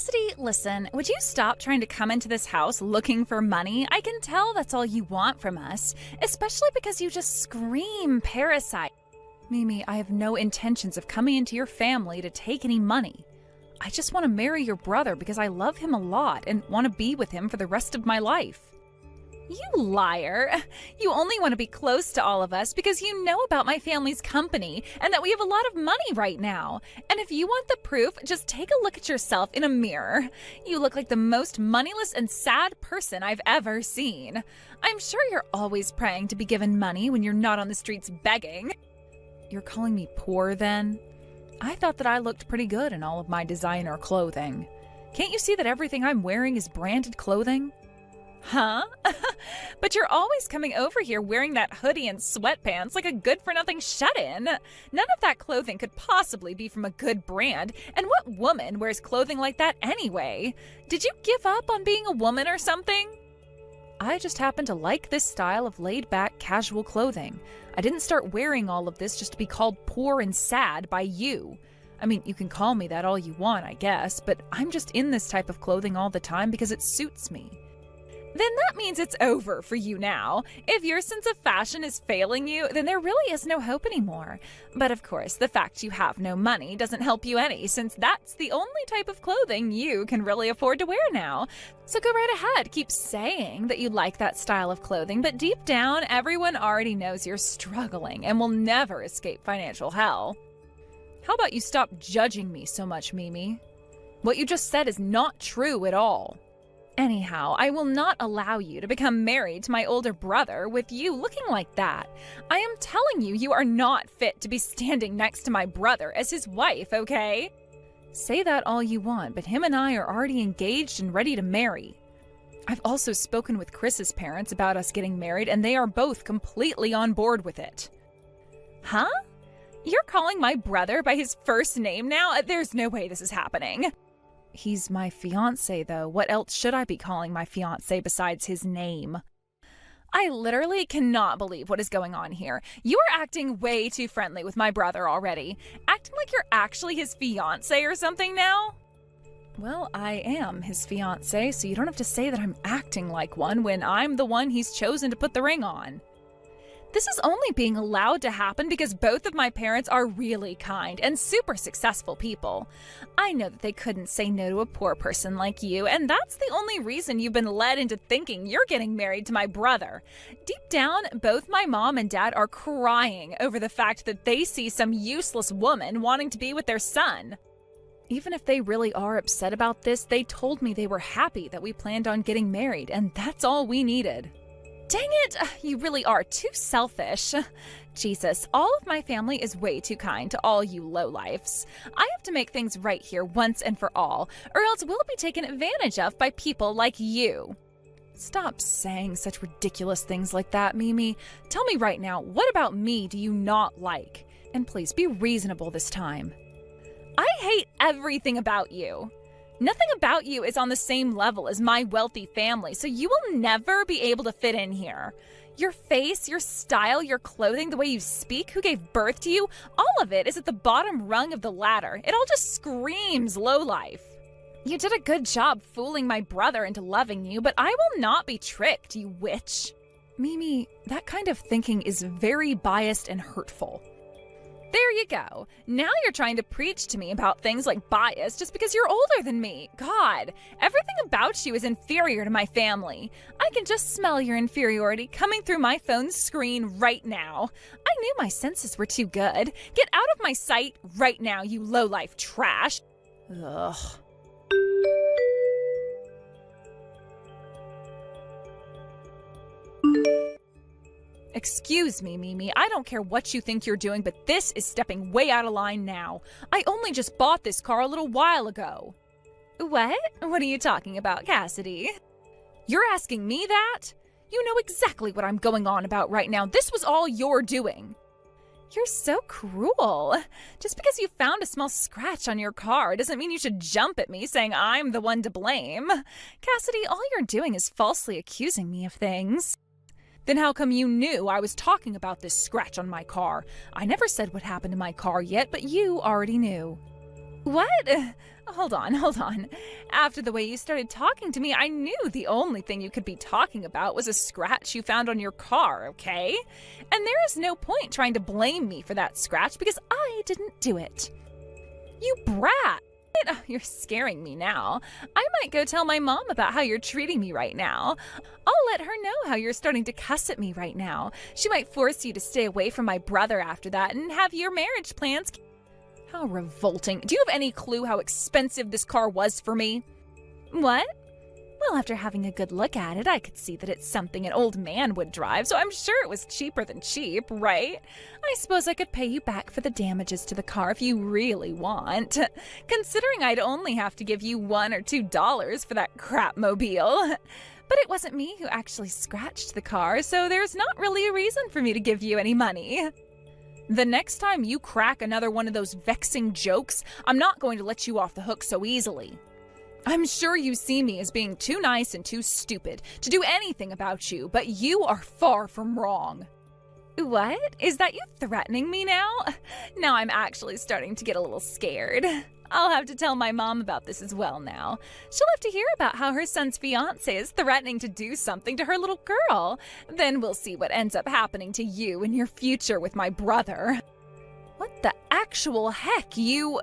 Cassidy, listen, would you stop trying to come into this house looking for money? I can tell that's all you want from us, especially because you just scream parasite. Mimi, I have no intentions of coming into your family to take any money. I just want to marry your brother because I love him a lot and want to be with him for the rest of my life. You liar! You only want to be close to all of us because you know about my family's company and that we have a lot of money right now. And if you want the proof, just take a look at yourself in a mirror. You look like the most moneyless and sad person I've ever seen. I'm sure you're always praying to be given money when you're not on the streets begging. You're calling me poor then? I thought that I looked pretty good in all of my designer clothing. Can't you see that everything I'm wearing is branded clothing? Huh? But you're always coming over here wearing that hoodie and sweatpants like a good-for-nothing shut-in. None of that clothing could possibly be from a good brand, and what woman wears clothing like that anyway? Did you give up on being a woman or something? I just happen to like this style of laid-back, casual clothing. I didn't start wearing all of this just to be called poor and sad by you. I mean, you can call me that all you want, I guess, but I'm just in this type of clothing all the time because it suits me. Then that means it's over for you now. If your sense of fashion is failing you, then there really is no hope anymore. But of course, the fact you have no money doesn't help you any, since that's the only type of clothing you can really afford to wear now. So go right ahead, keep saying that you like that style of clothing, but deep down, everyone already knows you're struggling and will never escape financial hell. How about you stop judging me so much, Mimi? What you just said is not true at all. Anyhow, I will not allow you to become married to my older brother with you looking like that. I am telling you, you are not fit to be standing next to my brother as his wife, okay? Say that all you want, but him and I are already engaged and ready to marry. I've also spoken with Chris's parents about us getting married, and they are both completely on board with it. Huh? You're calling my brother by his first name now? There's no way this is happening. He's my fiancé, though. What else should I be calling my fiancé besides his name? I literally cannot believe what is going on here. You are acting way too friendly with my brother already. Acting like you're actually his fiancé or something now? Well, I am his fiancé, so you don't have to say that I'm acting like one when I'm the one he's chosen to put the ring on. This is only being allowed to happen because both of my parents are really kind and super successful people. I know that they couldn't say no to a poor person like you, and that's the only reason you've been led into thinking you're getting married to my brother. Deep down, both my mom and dad are crying over the fact that they see some useless woman wanting to be with their son. Even if they really are upset about this, they told me they were happy that we planned on getting married, and that's all we needed. Dang it! You really are too selfish. Jesus, all of my family is way too kind to all you lowlifes. I have to make things right here once and for all, or else we'll be taken advantage of by people like you. Stop saying such ridiculous things like that, Mimi. Tell me right now, what about me do you not like? And please be reasonable this time. I hate everything about you. Nothing about you is on the same level as my wealthy family, so you will never be able to fit in here. Your face, your style, your clothing, the way you speak, who gave birth to you, all of it is at the bottom rung of the ladder. It all just screams lowlife. You did a good job fooling my brother into loving you, but I will not be tricked, you witch. Mimi, that kind of thinking is very biased and hurtful. There you go. Now you're trying to preach to me about things like bias just because you're older than me. God, everything about you is inferior to my family. I can just smell your inferiority coming through my phone's screen right now. I knew my senses were too good. Get out of my sight right now, you lowlife trash. Ugh. Excuse me, Mimi, I don't care what you think you're doing, but this is stepping way out of line now. I only just bought this car a little while ago. What? What are you talking about, Cassidy? You're asking me that? You know exactly what I'm going on about right now. This was all your doing. You're so cruel. Just because you found a small scratch on your car doesn't mean you should jump at me saying I'm the one to blame. Cassidy, all you're doing is falsely accusing me of things. Then how come you knew I was talking about this scratch on my car? I never said what happened to my car yet, but you already knew. What? Hold on. After the way you started talking to me, I knew the only thing you could be talking about was a scratch you found on your car, okay? And there is no point trying to blame me for that scratch because I didn't do it. You brat! Oh, you're scaring me now. I might go tell my mom about how you're treating me right now. I'll let her know how you're starting to cuss at me right now. She might force you to stay away from my brother after that and have your marriage plans. How revolting. Do you have any clue how expensive this car was for me? What? Well, after having a good look at it, I could see that it's something an old man would drive, so I'm sure it was cheaper than cheap, right? I suppose I could pay you back for the damages to the car if you really want. Considering I'd only have to give you $1 or $2 for that crap mobile. But it wasn't me who actually scratched the car, so there's not really a reason for me to give you any money. The next time you crack another one of those vexing jokes, I'm not going to let you off the hook so easily. I'm sure you see me as being too nice and too stupid to do anything about you, but you are far from wrong. What? Is that you threatening me now? Now I'm actually starting to get a little scared. I'll have to tell my mom about this as well now. She'll have to hear about how her son's fiancé is threatening to do something to her little girl. Then we'll see what ends up happening to you in your future with my brother. What the actual heck, you...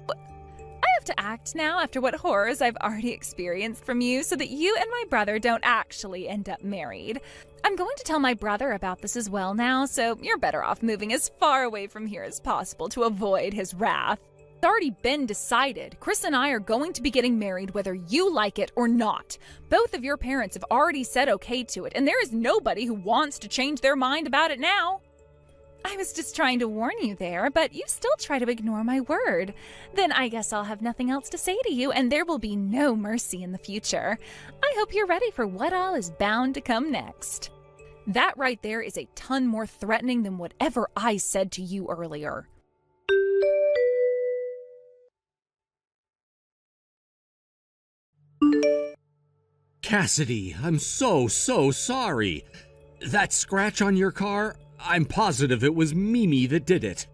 I have to act now after what horrors I've already experienced from you so that you and my brother don't actually end up married. I'm going to tell my brother about this as well now, so you're better off moving as far away from here as possible to avoid his wrath. It's already been decided. Chris and I are going to be getting married whether you like it or not. Both of your parents have already said okay to it, and there is nobody who wants to change their mind about it now. I was just trying to warn you there, but you still try to ignore my word. Then I guess I'll have nothing else to say to you, and there will be no mercy in the future. I hope you're ready for what all is bound to come next. That right there is a ton more threatening than whatever I said to you earlier. Cassidy, I'm so sorry. That scratch on your car, I'm positive it was Mimi that did it.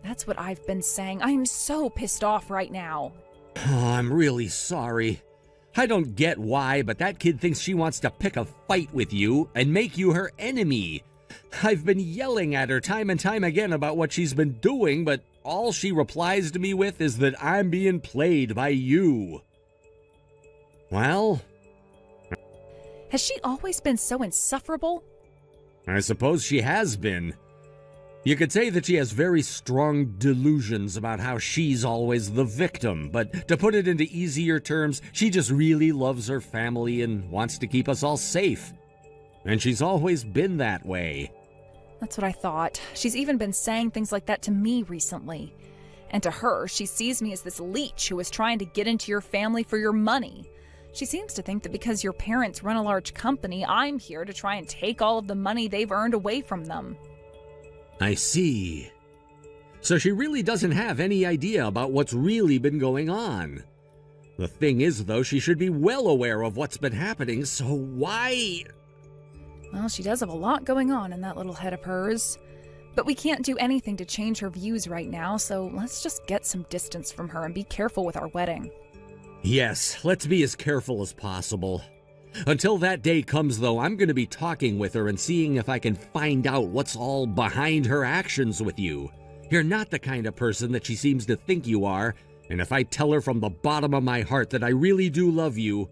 That's what I've been saying. I'm so pissed off right now. Oh, I'm really sorry. I don't get why, but that kid thinks she wants to pick a fight with you and make you her enemy. I've been yelling at her time and time again about what she's been doing, but all she replies to me with is that I'm being played by you. Well... Has she always been so insufferable? I suppose she has been. You could say that she has very strong delusions about how she's always the victim, but to put it into easier terms, she just really loves her family and wants to keep us all safe. And she's always been that way. That's what I thought. She's even been saying things like that to me recently. And to her, she sees me as this leech who is trying to get into your family for your money. She seems to think that because your parents run a large company, I'm here to try and take all of the money they've earned away from them. I see. So she really doesn't have any idea about what's really been going on. The thing is, though, she should be well aware of what's been happening, so why... Well, she does have a lot going on in that little head of hers. But we can't do anything to change her views right now, so let's just get some distance from her and be careful with our wedding. Yes, let's be as careful as possible. Until that day comes, though, I'm going to be talking with her and seeing if I can find out what's all behind her actions with you. You're not the kind of person that she seems to think you are, and if I tell her from the bottom of my heart that I really do love you,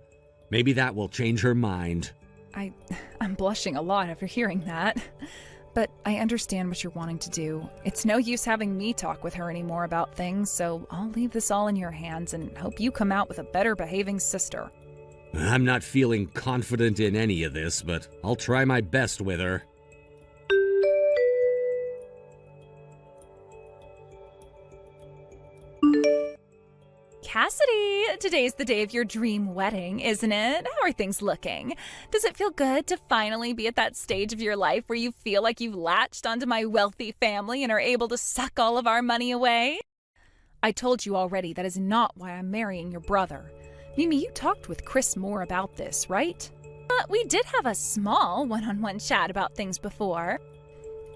maybe that will change her mind. I'm blushing a lot after hearing that. But I understand what you're wanting to do. It's no use having me talk with her anymore about things, so I'll leave this all in your hands and hope you come out with a better behaving sister. I'm not feeling confident in any of this, but I'll try my best with her. Cassidy, today's the day of your dream wedding, isn't it? How are things looking? Does it feel good to finally be at that stage of your life where you feel like you've latched onto my wealthy family and are able to suck all of our money away? I told you already that is not why I'm marrying your brother. Mimi, you talked with Chris more about this, right? We did have a small one-on-one chat about things before.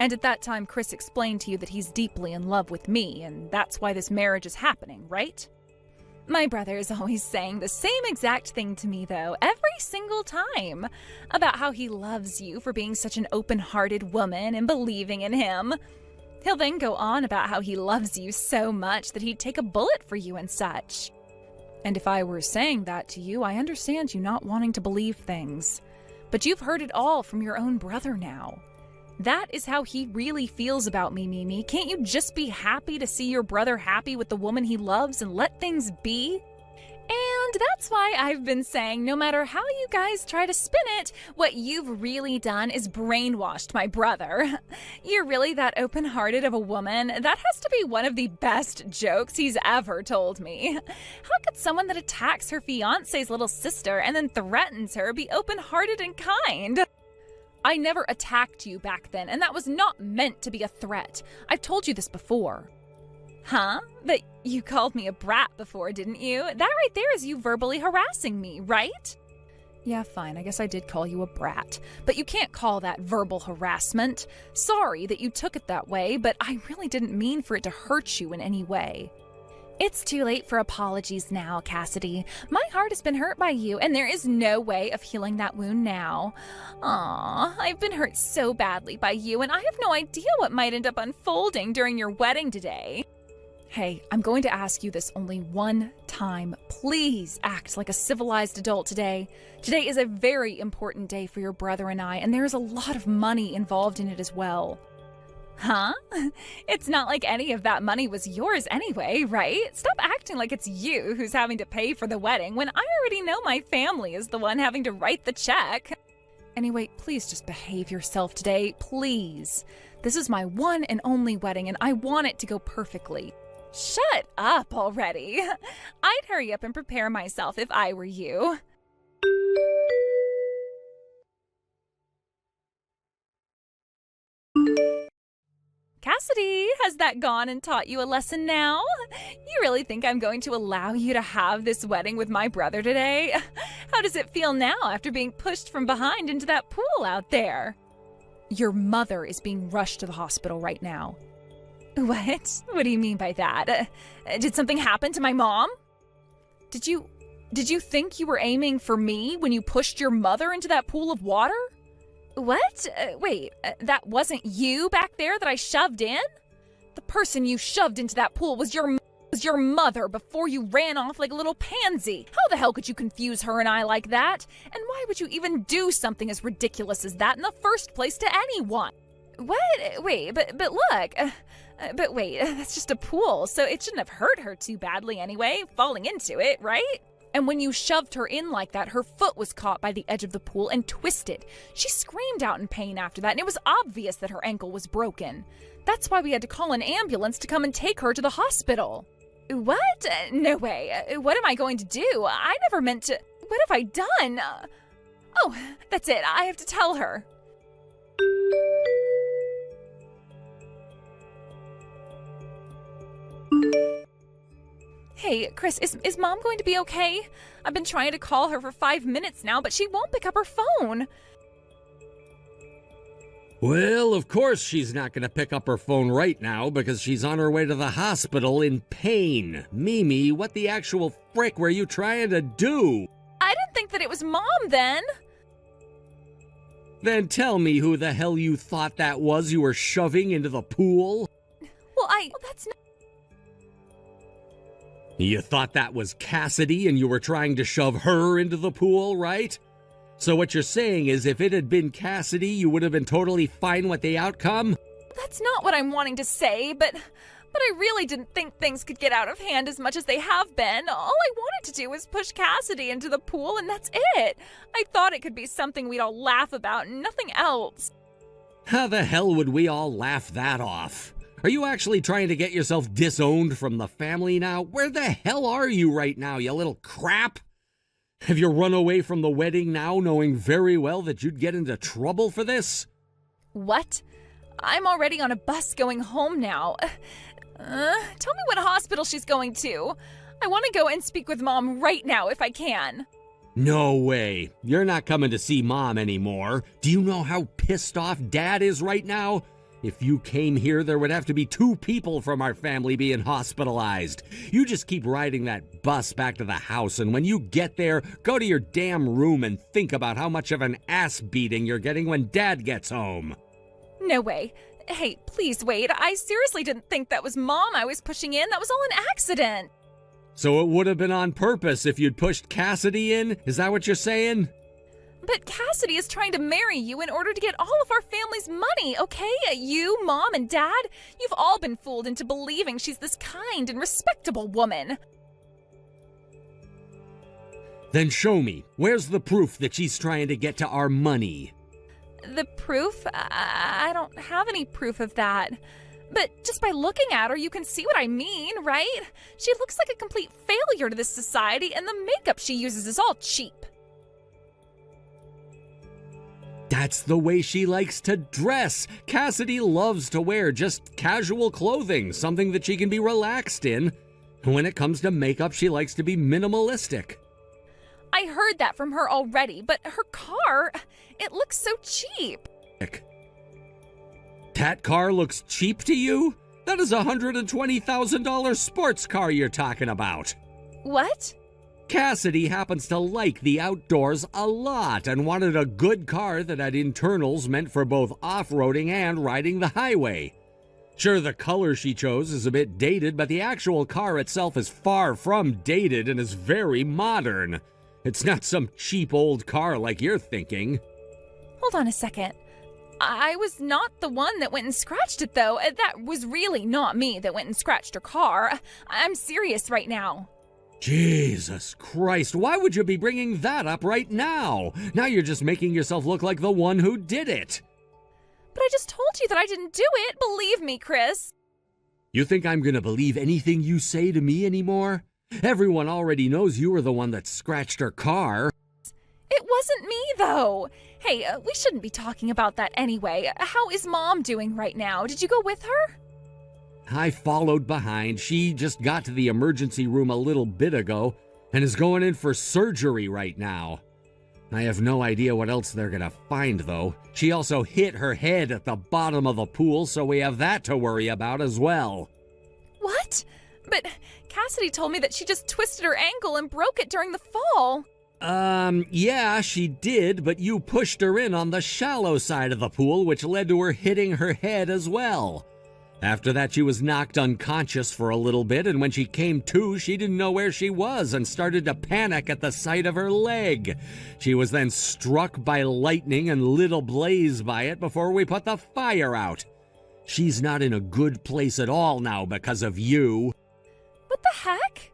And at that time, Chris explained to you that he's deeply in love with me, and that's why this marriage is happening, right? My brother is always saying the same exact thing to me, though, every single time, about how he loves you for being such an open-hearted woman and believing in him. He'll then go on about how he loves you so much that he'd take a bullet for you and such. And if I were saying that to you, I understand you not wanting to believe things. But you've heard it all from your own brother now. That is how he really feels about me, Mimi. Can't you just be happy to see your brother happy with the woman he loves and let things be? And that's why I've been saying, no matter how you guys try to spin it, what you've really done is brainwashed my brother. You're really that open-hearted of a woman? That has to be one of the best jokes he's ever told me. How could someone that attacks her fiancé's little sister and then threatens her be open-hearted and kind? I never attacked you back then, and that was not meant to be a threat. I've told you this before. Huh? But you called me a brat before, didn't you? That right there is you verbally harassing me, right? Yeah, fine, I guess I did call you a brat. But you can't call that verbal harassment. Sorry that you took it that way, but I really didn't mean for it to hurt you in any way. It's too late for apologies now, Cassidy. My heart has been hurt by you, and there is no way of healing that wound now. Aw, I've been hurt so badly by you, and I have no idea what might end up unfolding during your wedding today. Hey, I'm going to ask you this only one time. Please act like a civilized adult today. Today is a very important day for your brother and I, and there is a lot of money involved in it as well. Huh? It's not like any of that money was yours anyway, right? Stop acting like it's you who's having to pay for the wedding when I already know my family is the one having to write the check. Anyway, please just behave yourself today, please. This is my one and only wedding, and I want it to go perfectly. Shut up already. I'd hurry up and prepare myself if I were you. Cassidy, has that gone and taught you a lesson now? You really think I'm going to allow you to have this wedding with my brother today? How does it feel now after being pushed from behind into that pool out there? Your mother is being rushed to the hospital right now. What? What do you mean by that? Did something happen to my mom? Did you think you were aiming for me when you pushed your mother into that pool of water? What? Wait, that wasn't you back there that I shoved in? The person you shoved into that pool was your mother before you ran off like a little pansy. How the hell could you confuse her and I like that? And why would you even do something as ridiculous as that in the first place to anyone? What? Wait, but look. But wait, that's just a pool, so it shouldn't have hurt her too badly anyway, falling into it, right? And when you shoved her in like that, her foot was caught by the edge of the pool and twisted. She screamed out in pain after that, and it was obvious that her ankle was broken. That's why we had to call an ambulance to come and take her to the hospital. What? No way. What am I going to do? I never meant to... What have I done? Oh, that's it. I have to tell her. Hey, Chris, is Mom going to be okay? I've been trying to call her for 5 minutes now, but she won't pick up her phone. Well, of course she's not going to pick up her phone right now because she's on her way to the hospital in pain. Mimi, what the actual frick were you trying to do? I didn't think that it was Mom then. Then tell me who the hell you thought that was you were shoving into the pool? Well, that's not... You thought that was Cassidy and you were trying to shove her into the pool, right? So what you're saying is if it had been Cassidy, you would have been totally fine with the outcome? That's not what I'm wanting to say, but I really didn't think things could get out of hand as much as they have been. All I wanted to do was push Cassidy into the pool, and that's it. I thought it could be something we'd all laugh about and nothing else. How the hell would we all laugh that off? Are you actually trying to get yourself disowned from the family now? Where the hell are you right now, you little crap? Have you run away from the wedding now, knowing very well that you'd get into trouble for this? What? I'm already on a bus going home now. Tell me what hospital she's going to. I want to go and speak with Mom right now if I can. No way. You're not coming to see Mom anymore. Do you know how pissed off Dad is right now? If you came here, there would have to be 2 people from our family being hospitalized. You just keep riding that bus back to the house, and when you get there, go to your damn room and think about how much of an ass beating you're getting when Dad gets home. No way. Hey, please wait. I seriously didn't think that was Mom I was pushing in. That was all an accident. So it would have been on purpose if you'd pushed Cassidy in? Is that what you're saying? But Cassidy is trying to marry you in order to get all of our family's money, okay? You, Mom, and Dad, you've all been fooled into believing she's this kind and respectable woman. Then show me. Where's the proof that she's trying to get to our money? The proof? I don't have any proof of that. But just by looking at her, you can see what I mean, right? She looks like a complete failure to this society, and the makeup she uses is all cheap. That's the way she likes to dress. Cassidy loves to wear just casual clothing, something that she can be relaxed in. When it comes to makeup, she likes to be minimalistic. I heard that from her already, but her car, it looks so cheap. That car looks cheap to you? That is a $120,000 sports car you're talking about. What? Cassidy happens to like the outdoors a lot and wanted a good car that had internals meant for both off-roading and riding the highway. Sure, the color she chose is a bit dated, but the actual car itself is far from dated and is very modern. It's not some cheap old car like you're thinking. Hold on a second. I was not the one that went and scratched it, though. That was really not me that went and scratched her car. I'm serious right now. Jesus Christ, why would you be bringing that up right now? Now you're just making yourself look like the one who did it. But I just told you that I didn't do it. Believe me, Chris. You think I'm gonna believe anything you say to me anymore? Everyone already knows you were the one that scratched her car. It wasn't me, though. Hey, we shouldn't be talking about that anyway. How is Mom doing right now? Did you go with her? I followed behind. She just got to the emergency room a little bit ago and is going in for surgery right now. I have no idea what else they're gonna find, though. She also hit her head at the bottom of the pool, so we have that to worry about as well. What? But Cassidy told me that she just twisted her ankle and broke it during the fall. Yeah, she did, but you pushed her in on the shallow side of the pool, which led to her hitting her head as well. After that, she was knocked unconscious for a little bit, and when she came to, she didn't know where she was and started to panic at the sight of her leg. She was then struck by lightning and lit ablaze by it before we put the fire out. She's not in a good place at all now because of you. What the heck?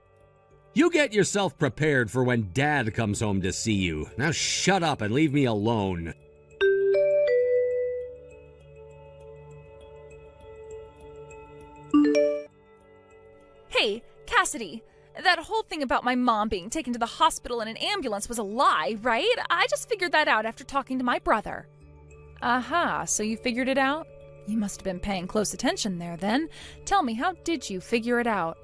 You get yourself prepared for when Dad comes home to see you. Now shut up and leave me alone. Hey, Cassidy, that whole thing about my mom being taken to the hospital in an ambulance was a lie, right? I just figured that out after talking to my brother. Aha, so you figured it out? You must have been paying close attention there then. Tell me, how did you figure it out?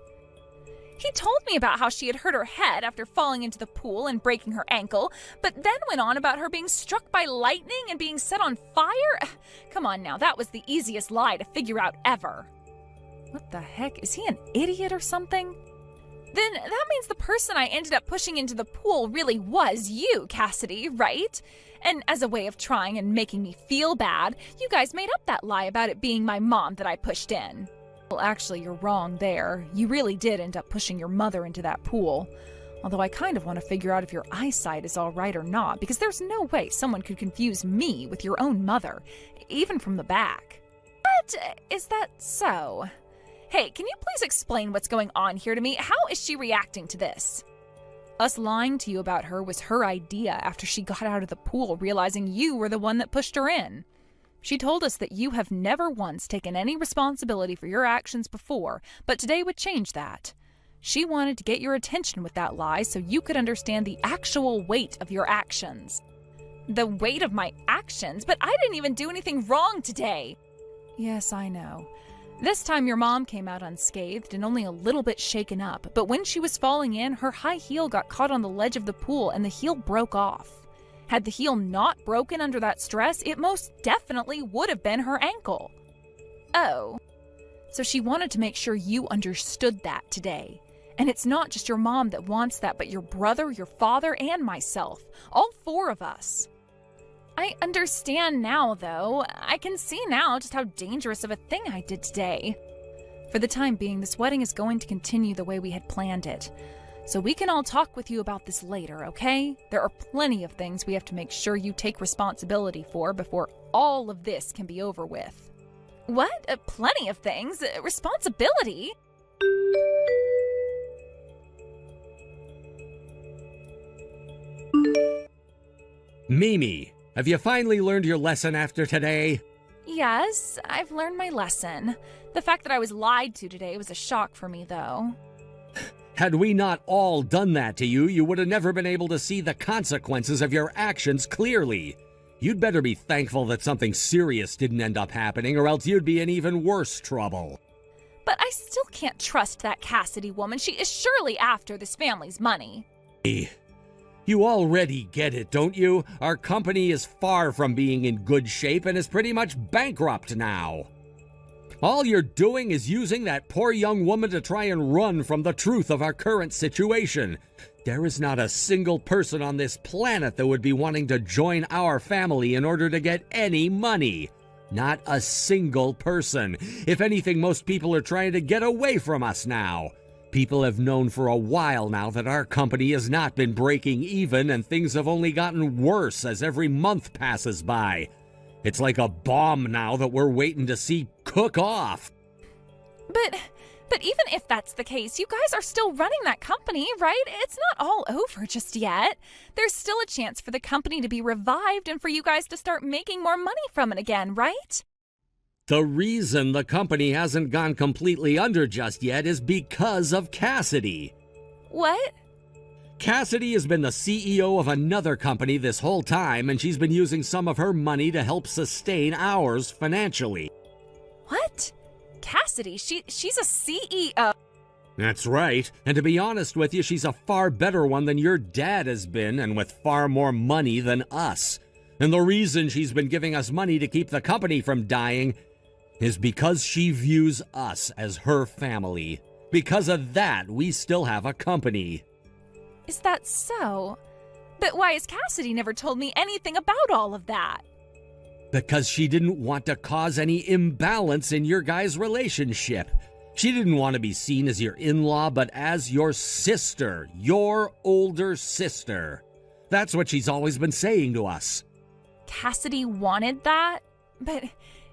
He told me about how she had hurt her head after falling into the pool and breaking her ankle, but then went on about her being struck by lightning and being set on fire. Come on now, that was the easiest lie to figure out ever. What the heck? Is he an idiot or something? Then that means the person I ended up pushing into the pool really was you, Cassidy, right? And as a way of trying and making me feel bad, you guys made up that lie about it being my mom that I pushed in. Well, actually, you're wrong there. You really did end up pushing your mother into that pool. Although I kind of want to figure out if your eyesight is all right or not, because there's no way someone could confuse me with your own mother, even from the back. But is that so? Hey, can you please explain what's going on here to me? How is she reacting to this? Us lying to you about her was her idea after she got out of the pool, realizing you were the one that pushed her in. She told us that you have never once taken any responsibility for your actions before, but today would change that. She wanted to get your attention with that lie so you could understand the actual weight of your actions. The weight of my actions? But I didn't even do anything wrong today. Yes, I know. This time your mom came out unscathed and only a little bit shaken up, but when she was falling in, her high heel got caught on the ledge of the pool and the heel broke off. Had the heel not broken under that stress, it most definitely would have been her ankle. Oh. So she wanted to make sure you understood that today. And it's not just your mom that wants that, but your brother, your father, and myself. All 4 of us. I understand now, though. I can see now just how dangerous of a thing I did today. For the time being, this wedding is going to continue the way we had planned it. So we can all talk with you about this later, okay? There are plenty of things we have to make sure you take responsibility for before all of this can be over with. What? Plenty of things? Responsibility? Mimi, have you finally learned your lesson after today? Yes, I've learned my lesson. The fact that I was lied to today was a shock for me, though. Had we not all done that to you, you would have never been able to see the consequences of your actions clearly. You'd better be thankful that something serious didn't end up happening, or else you'd be in even worse trouble. But I still can't trust that Cassidy woman. She is surely after this family's money. You already get it, don't you? Our company is far from being in good shape and is pretty much bankrupt now. All you're doing is using that poor young woman to try and run from the truth of our current situation. There is not a single person on this planet that would be wanting to join our family in order to get any money. Not a single person. If anything, most people are trying to get away from us now. People have known for a while now that our company has not been breaking even, and things have only gotten worse as every month passes by. It's like a bomb now that we're waiting to see cook off. But even if that's the case, you guys are still running that company, right? It's not all over just yet. There's still a chance for the company to be revived and for you guys to start making more money from it again, right? The reason the company hasn't gone completely under just yet is because of Cassidy. What? Cassidy has been the CEO of another company this whole time, and she's been using some of her money to help sustain ours financially. What? Cassidy, she's a CEO. That's right, and to be honest with you, she's a far better one than your dad has been, and with far more money than us. And the reason she's been giving us money to keep the company from dying is because she views us as her family. Because of that, we still have a company. Is that so? But why has Cassidy never told me anything about all of that? Because she didn't want to cause any imbalance in your guys' relationship. She didn't want to be seen as your in-law, but as your sister, your older sister. That's what she's always been saying to us. Cassidy wanted that? But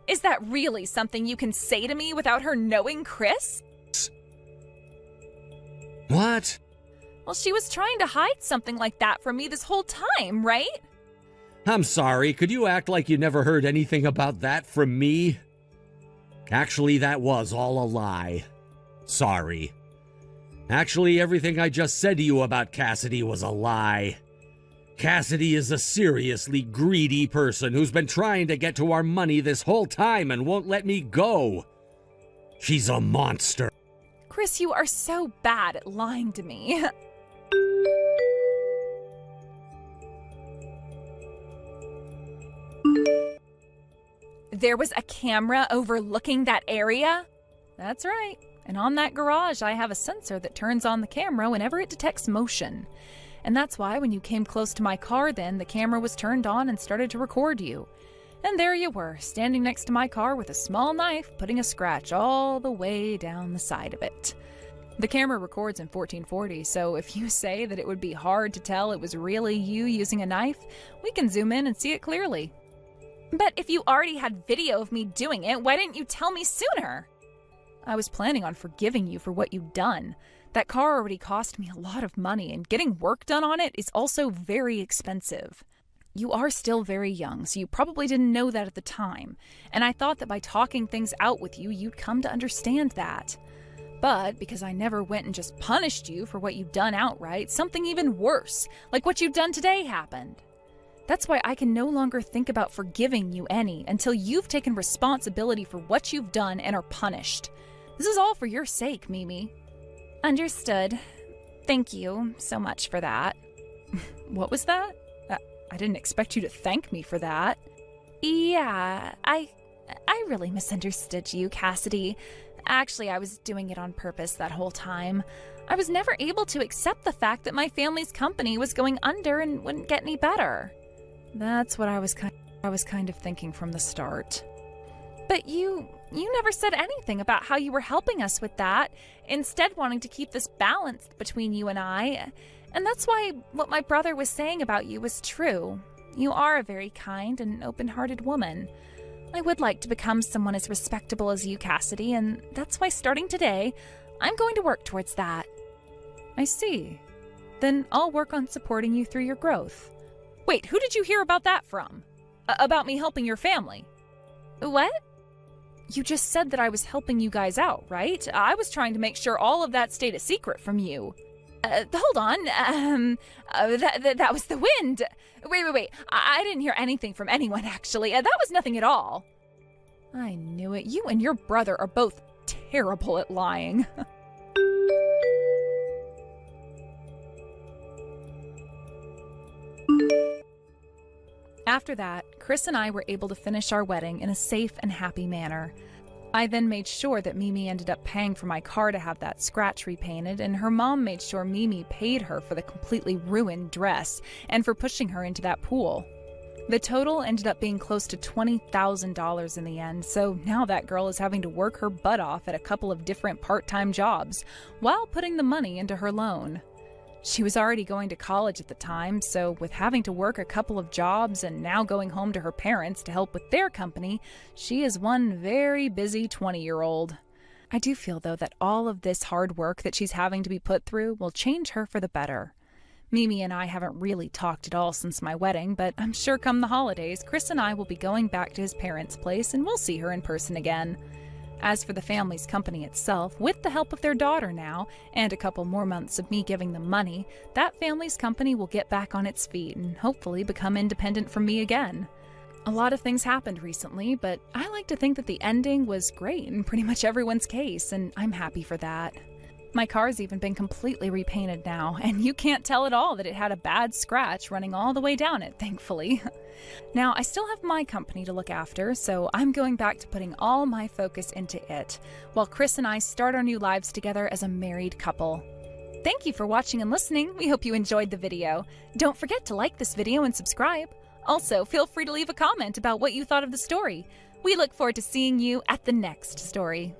is that really something you can say to me without her knowing, Chris? What? Well, she was trying to hide something like that from me this whole time, right? I'm sorry, could you act like you never heard anything about that from me? Actually, that was all a lie. Sorry. Actually, everything I just said to you about Cassidy was a lie. Cassidy is a seriously greedy person who's been trying to get to our money this whole time and won't let me go. She's a monster. Chris, you are so bad at lying to me. There was a camera overlooking that area? That's right. And on that garage, I have a sensor that turns on the camera whenever it detects motion. And that's why when you came close to my car then, the camera was turned on and started to record you. And there you were, standing next to my car with a small knife, putting a scratch all the way down the side of it. The camera records in 1440, so if you say that it would be hard to tell it was really you using a knife, we can zoom in and see it clearly. But if you already had video of me doing it, why didn't you tell me sooner? I was planning on forgiving you for what you've done. That car already cost me a lot of money, and getting work done on it is also very expensive. You are still very young, so you probably didn't know that at the time, and I thought that by talking things out with you, you'd come to understand that. But because I never went and just punished you for what you've done outright, something even worse, like what you've done today, happened. That's why I can no longer think about forgiving you any until you've taken responsibility for what you've done and are punished. This is all for your sake, Mimi. Understood. Thank you so much for that. What was that? I didn't expect you to thank me for that. Yeah, I I really misunderstood you, Cassidy. Actually, I was doing it on purpose that whole time. I was never able to accept the fact that my family's company was going under and wouldn't get any better. That's what I was kind of thinking from the start. But you never said anything about how you were helping us with that, instead wanting to keep this balanced between you and I. And that's why what my brother was saying about you was true. You are a very kind and open-hearted woman. I would like to become someone as respectable as you, Cassidy, and that's why starting today, I'm going to work towards that. I see. Then I'll work on supporting you through your growth. Wait, who did you hear about that from? About me helping your family? What? You just said that I was helping you guys out, right? I was trying to make sure all of that stayed a secret from you. Hold on. That was the wind. Wait. I didn't hear anything from anyone, actually. That was nothing at all. I knew it. You and your brother are both terrible at lying. After that, Chris and I were able to finish our wedding in a safe and happy manner. I then made sure that Mimi ended up paying for my car to have that scratch repainted, and her mom made sure Mimi paid her for the completely ruined dress and for pushing her into that pool. The total ended up being close to $20,000 in the end, so now that girl is having to work her butt off at a couple of different part-time jobs while putting the money into her loan. She was already going to college at the time, so with having to work a couple of jobs and now going home to her parents to help with their company, she is one very busy 20-year-old. I do feel, though, that all of this hard work that she's having to be put through will change her for the better. Mimi and I haven't really talked at all since my wedding, but I'm sure come the holidays, Chris and I will be going back to his parents' place and we'll see her in person again. As for the family's company itself, with the help of their daughter now, and a couple more months of me giving them money, that family's company will get back on its feet and hopefully become independent from me again. A lot of things happened recently, but I like to think that the ending was great in pretty much everyone's case, and I'm happy for that. My car's even been completely repainted now, and you can't tell at all that it had a bad scratch running all the way down it, thankfully. Now, I still have my company to look after, so I'm going back to putting all my focus into it, while Chris and I start our new lives together as a married couple. Thank you for watching and listening. We hope you enjoyed the video. Don't forget to like this video and subscribe. Also, feel free to leave a comment about what you thought of the story. We look forward to seeing you at the next story.